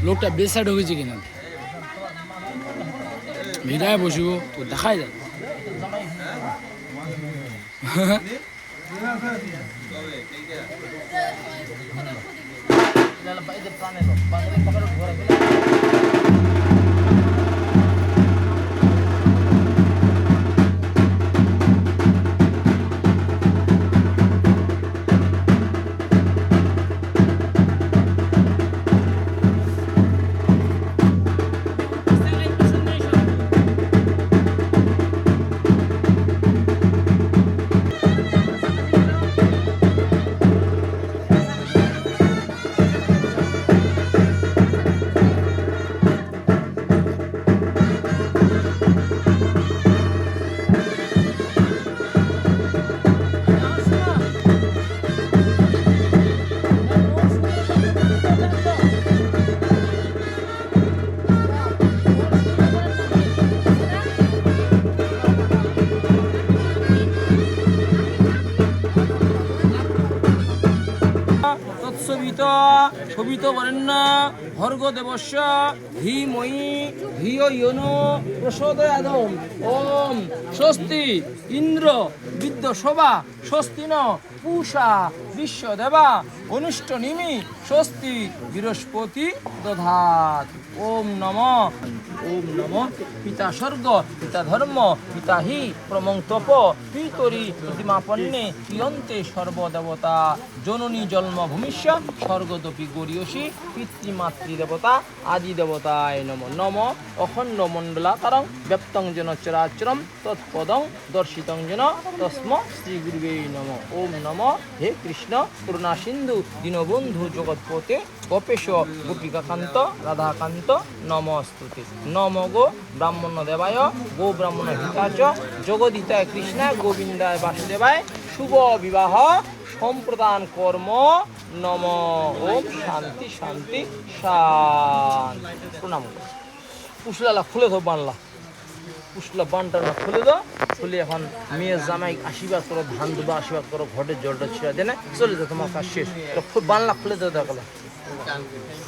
লোকটা বেসাইড হয়েছে কিনা ভিড়ায় বসিব তো দেখাই যায় শোভিত বরেণ্য ভর্গ দেবস্য ধীমহি ধিয়ো ইয়নো প্রচোদয়াৎ ওম স্বস্তি ইন্দ্র বিদ্যশোভা স্বস্তি ন পূষা বিশ্বদেবা অনিষ্ট নিমি স্বস্তি বৃহস্পতি দধাত ওম নমঃ পিতা স্বর্গ পিতা ধর্ম পিতা হি প্রমং তপ পিতরি প্রতিমাপন্নে ইয়ন্তে সর্বদেবতা জননী জন্মভূমিষ্য স্বর্গদপি গরীয়সী পিতৃমাতৃদেবতা আদি দেবতায় নম অখণ্ড মণ্ডলাকারং ব্যপ্তং যেন চরাচরম তৎপদং দর্শিতং যেন তস্ম শ্রী গুরুবে নম ওম নম হে কৃষ্ণ করুণা সিন্ধু দীনবন্ধু জগৎপতে গোপেশ গোপিকাকান্ত রাধাকান্ত নমস্তুতে নম গো ব্রাহ্মণ দেবায় গো ব্রাহ্মণ হিতাচ জগদিতায় কৃষ্ণায় গোবিন্দায় বাসুদেবায় শুভ বিবাহ সম্প্রদান কর্ম নম ওম শান্তি শান্তি শান্তি প্রণাম পুষলালা খুলে দাও বানলা পুষলা বানটা খুলে দাও খুলে এখন মেয়ের জামাই আশীর্বাদ করো ধান দুবা আশীর্বাদ করো ঘটের জলটা ছিঁড়া দেনে চলে যাও তোমার কাজ শেষ বানলা খুলে দাও দেখালো